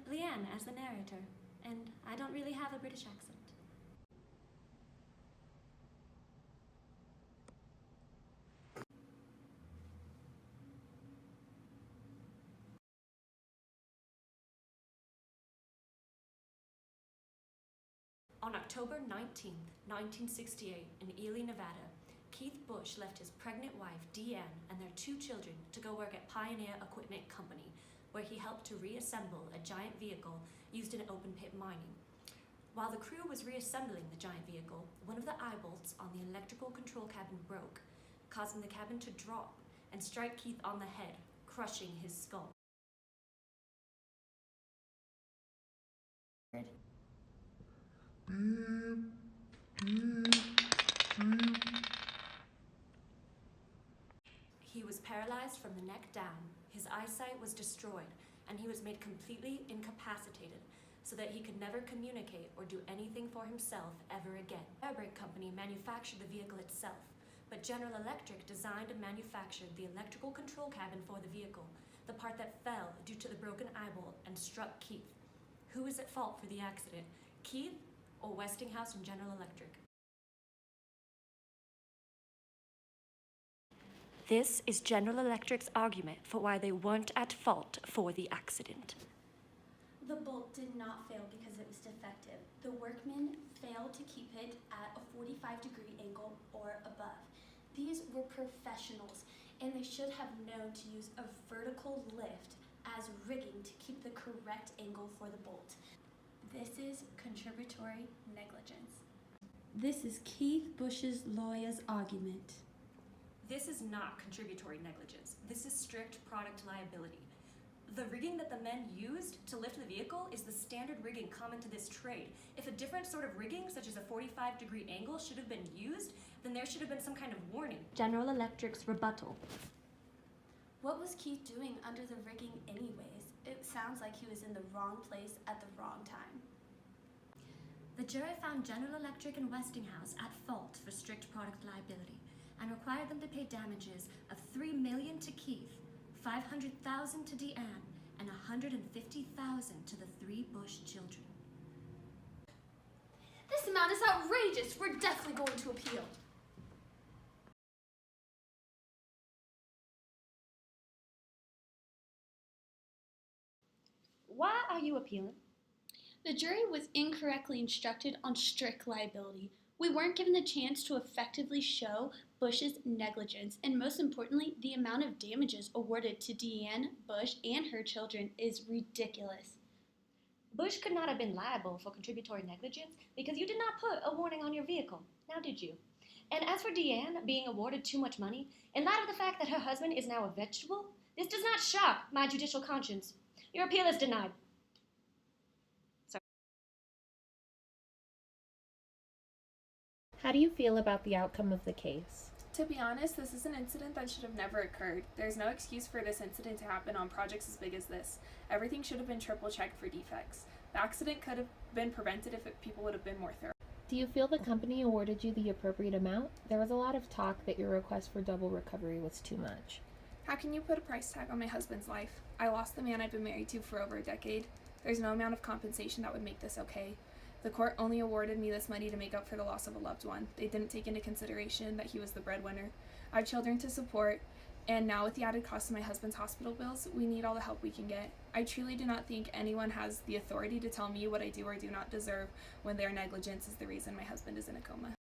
Leanne as the narrator, and I don't really have a British accent. On October 19, 1968, in Ely, Nevada, Keith Bush left his pregnant wife, Deanne, and their 2 children to go work at Pioneer Equipment Company, where he helped to reassemble a giant vehicle used in open pit mining. While the crew was reassembling the giant vehicle, one of the eye bolts on the electrical control cabin broke, causing the cabin to drop and strike Keith on the head, crushing his skull. He was paralyzed from the neck down, his eyesight was destroyed, and he was made completely incapacitated so that he could never communicate or do anything for himself ever again. The Airbrake Company manufactured the vehicle itself, but General Electric designed and manufactured the electrical control cabin for the vehicle, the part that fell due to the broken eyeball and struck Keith. Who is at fault for the accident, Keith or Westinghouse and General Electric? This is General Electric's argument for why they weren't at fault for the accident. The bolt did not fail because it was defective. The workmen failed to keep it at a 45-degree angle or above. These were professionals, and they should have known to use a vertical lift as rigging to keep the correct angle for the bolt. This is contributory negligence. This is Keith Bush's lawyer's argument. This is not contributory negligence. This is strict product liability. The rigging that the men used to lift the vehicle is the standard rigging common to this trade. If a different sort of rigging, such as a 45-degree angle, should have been used, then there should have been some kind of warning. General Electric's rebuttal. What was Keith doing under the rigging anyways? It sounds like he was in the wrong place at the wrong time. The jury found General Electric and Westinghouse at fault for strict product liability and required them to pay damages of $3 million to Keith, $500,000 to Deanne, and $150,000 to the 3 Bush children. This amount is outrageous! We're definitely going to appeal. Why are you appealing? The jury was incorrectly instructed on strict liability. We weren't given the chance to effectively show Bush's negligence, and most importantly, the amount of damages awarded to Deanne Bush and her children is ridiculous. Bush could not have been liable for contributory negligence because you did not put a warning on your vehicle, now did you? And as for Deanne being awarded too much money, in light of the fact that her husband is now a vegetable, this does not shock my judicial conscience. Your appeal is denied. How do you feel about the outcome of the case? To be honest, this is an incident that should have never occurred. There's no excuse for this incident to happen on projects as big as this. Everything should have been triple checked for defects. The accident could have been prevented if people would have been more thorough. Do you feel the company awarded you the appropriate amount? There was a lot of talk that your request for double recovery was too much. How can you put a price tag on my husband's life? I lost the man I'd been married to for over a decade. There's no amount of compensation that would make this okay. The court only awarded me this money to make up for the loss of a loved one. They didn't take into consideration that he was the breadwinner. I have children to support, and now with the added cost of my husband's hospital bills, we need all the help we can get. I truly do not think anyone has the authority to tell me what I do or do not deserve when their negligence is the reason my husband is in a coma.